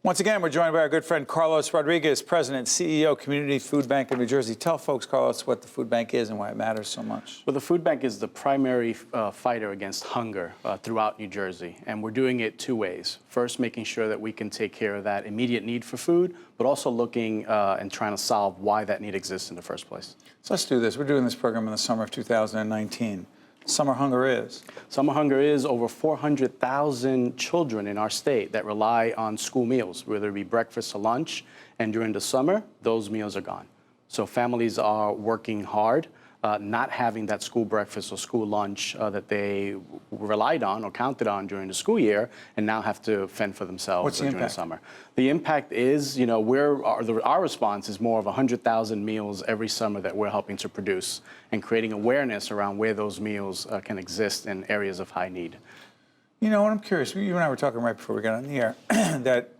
Once again, we're joined by our good friend Carlos Rodriguez, President, CEO, Community Food Bank of New Jersey. Tell folks, Carlos, what the food bank is and why it matters so much. Well, the food bank is the primary fighter against hunger throughout New Jersey, and we're doing it two ways. First, making sure that we can take care of that immediate need for food, but also looking and trying to solve why that need exists in the first place. So let's do this. We're doing this program in the summer of 2019. Summer hunger is? Summer hunger is over 400,000 children in our state that rely on school meals, whether it be breakfast or lunch, and during the summer, those meals are gone. So families are working hard, not having that school breakfast or school lunch that they relied on or counted on during the school year, and now have to fend for themselves during the summer. The impact is, you know, our response is more of 100,000 meals every summer that we're helping to produce and creating awareness around where those meals can exist in areas of high need. You know, and I'm curious, you and I were talking right before we got on the air, that,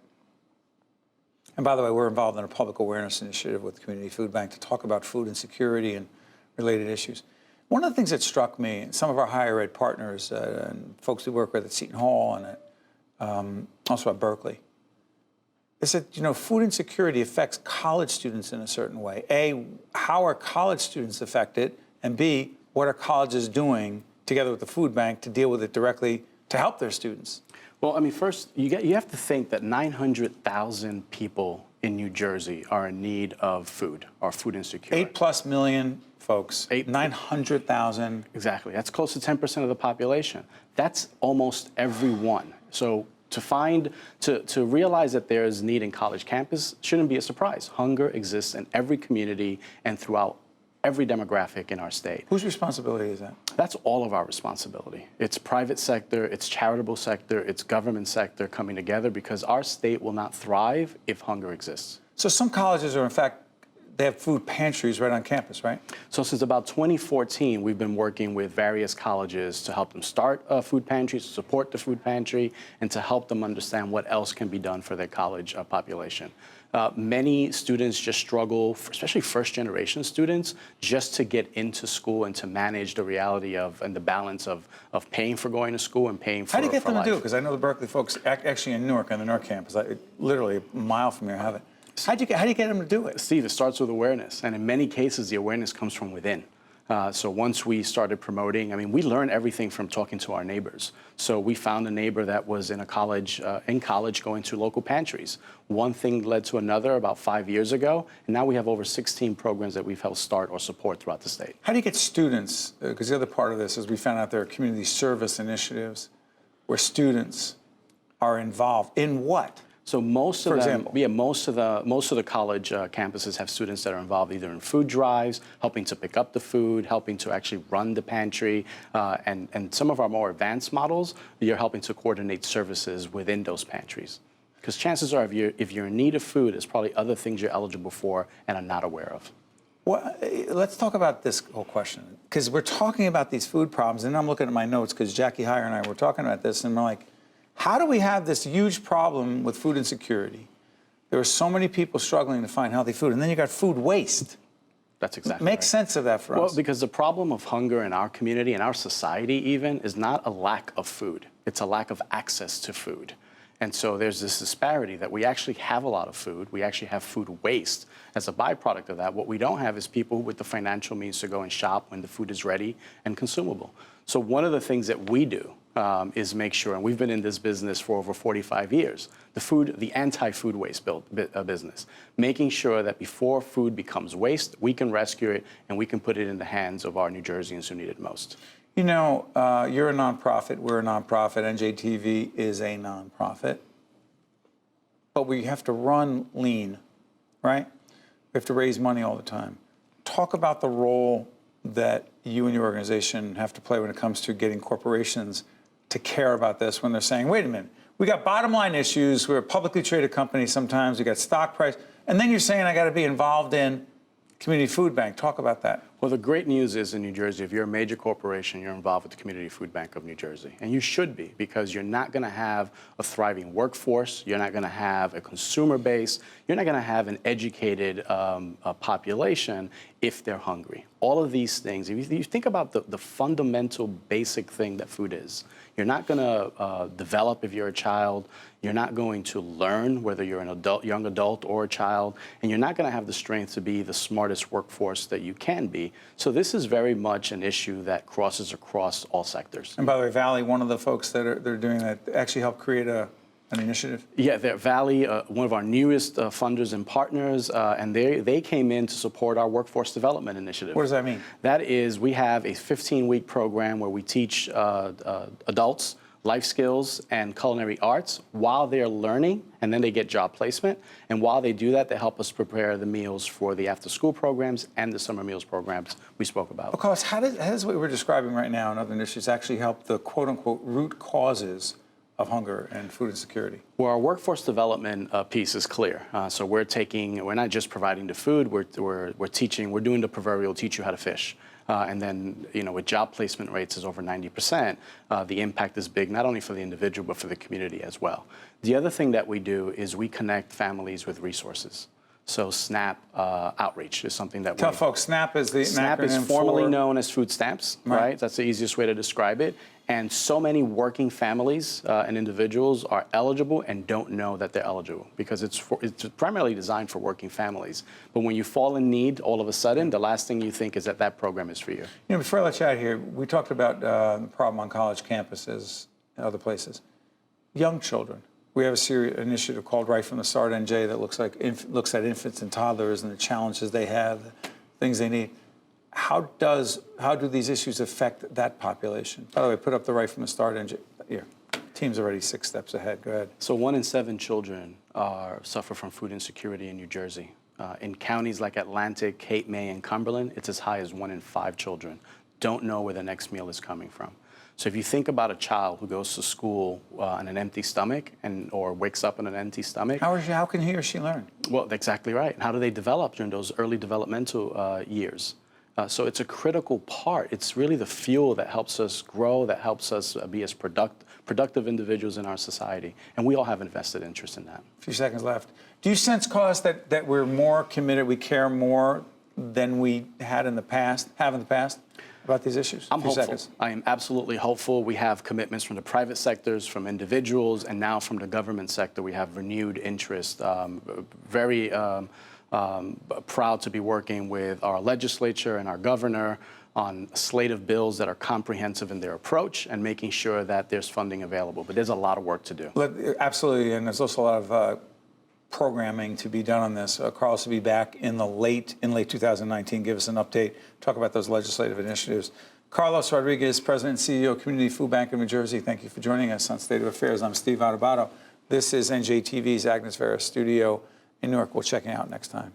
and by the way, we're involved in a public awareness initiative with the Community Food Bank to talk about food insecurity and related issues. One of the things that struck me, and some of our higher ed partners and folks we work with at Seton Hall and also at Berkeley, is that, you know, food insecurity affects college students in a certain way. A, how are college students affected? And B, what are colleges doing together with the food bank to deal with it directly to help their students? Well, I mean, first, you have to think that 900,000 people in New Jersey are in need of food or food insecurity. 8+ million folks, 900,000. Exactly. That's close to 10% of the population. That's almost everyone. So to realize that there is need in college campus shouldn't be a surprise. Hunger exists in every community and throughout every demographic in our state. Whose responsibility is that? That's all of our responsibility. It's private sector, it's charitable sector, it's government sector coming together, because our state will not thrive if hunger exists. So some colleges are, in fact, they have food pantries right on campus, right? So since about 2014, we've been working with various colleges to help them start food pantries, to support the food pantry, and to help them understand what else can be done for their college population. Many students just struggle, especially first-generation students, just to get into school and to manage the reality of and the balance of paying for going to school and paying for life. How do you get them to do it? Because I know the Berkeley folks, actually in Newark, on the Newark campus, literally a mile from here, have it. How do you get them to do it? Steve, it starts with awareness, and in many cases, the awareness comes from within. So once we started promoting, I mean, we learn everything from talking to our neighbors. So we found a neighbor that was in college going to local pantries. One thing led to another about 5 years ago, and now we have over 16 programs that we've helped start or support throughout the state. How do you get students, because the other part of this is we found out there are community service initiatives where students are involved in what? So most of most of the college campuses have students that are involved either in food drives, helping to pick up the food, helping to actually run the pantry, and some of our more advanced models, you're helping to coordinate services within those pantries. Because chances are, if you're in need of food, there's probably other things you're eligible for and are not aware of. Well, let's talk about this whole question, because we're talking about these food problems, and I'm looking at my notes because Jackie Heyer and I were talking about this, and we're like, how do we have this huge problem with food insecurity? There are so many people struggling to find healthy food, and then you got food waste. That's exactly Make right. sense of that for us. Well, because the problem of hunger in our community and our society even is not a lack of food. It's a lack of access to food. And so there's this disparity that we actually have a lot of food. We actually have food waste as a byproduct of that. What we don't have is people with the financial means to go and shop when the food is ready and consumable. So one of the things that we do is make sure, and we've been in this business for over 45 years, the anti-food waste business, making sure that before food becomes waste, we can rescue it and we can put it in the hands of our New Jerseyans who need it most. You know, you're a nonprofit, we're a nonprofit, NJTV is a nonprofit, but we have to run lean, right? We have to raise money all the time. Talk about the role that you and your organization have to play when it comes to getting corporations to care about this when they're saying, wait a minute, we got bottom line issues, we're a publicly traded company sometimes, we got stock price, and then you're saying I got to be involved in Community Food Bank. Talk about that. Well, the great news is in New Jersey, if you're a major corporation, you're involved with the Community Food Bank of New Jersey. And you should be, because you're not going to have a thriving workforce, you're not going to have a consumer base, you're not going to have an educated population if they're hungry. All of these things, if you think about the fundamental basic thing that food is, you're not going to develop if you're a child. You're not going to learn whether you're an adult, young adult or a child, and you're not going to have the strength to be the smartest workforce that you can be. So this is very much an issue that crosses across all sectors. And by the way, Valley, one of the folks that they're doing that actually helped create an initiative? Yeah, Valley, one of our newest funders and partners, and they came in to support our workforce development initiative. What does that mean? That is, we have a 15-week program where we teach adults life skills and culinary arts while they're learning, and then they get job placement. And while they do that, they help us prepare the meals for the after-school programs and the summer meals programs we spoke about. Because how does what we're describing right now and other initiatives actually help the quote-unquote root causes of hunger and food insecurity? Well, our workforce development piece is clear. So we're not just providing the food, we're teaching, we're doing the proverbial teach you how to fish. And then, with job placement rates is over 90%, the impact is big, not only for the individual, but for the community as well. The other thing that we do is we connect families with resources. So SNAP outreach is something that Tell folks, SNAP is the SNAP acronym is formerly for... known as food stamps, right? That's the easiest way to describe it. And so many working families and individuals are eligible and don't know that they're eligible because it's primarily designed for working families. But when you fall in need, all of a sudden, the last thing you think is that that program is for you. Before I let you out here, we talked about the problem on college campuses and other places. Young children. We have a serious initiative called Right from the Start NJ that looks at infants and toddlers and the challenges they have, the things they need. How do these issues affect that population? By the way, put up the Right from the Start NJ. Here, team's already 6 steps ahead. Go ahead. So 1 in 7 children suffer from food insecurity in New Jersey. In counties like Atlantic, Cape May, and Cumberland, it's as high as 1 in 5 children don't know where the next meal is coming from. So if you think about a child who goes to school on an empty stomach or wakes up on an empty stomach. How can he or she learn? Well, exactly right. And how do they develop during those early developmental years? So it's a critical part. It's really the fuel that helps us grow, that helps us be as productive individuals in our society. And we all have a vested interest in that. A few seconds left. Do you sense, cause that we're more committed, we care more than we have in the past about these issues? I'm hopeful. I am absolutely hopeful. We have commitments from the private sectors, from individuals, and now from the government sector. We have renewed interest. Very proud to be working with our legislature and our governor on a slate of bills that are comprehensive in their approach and making sure that there's funding available. But there's a lot of work to do. Absolutely, and there's also a lot of programming to be done on this. Carlos will be back in late 2019. Give us an update. Talk about those legislative initiatives. Carlos Rodriguez, President and CEO of Community Food Bank of New Jersey. Thank you for joining us on State of Affairs. I'm Steve Adubato. This is NJTV's Agnes Vera studio in Newark. We'll check you out next time.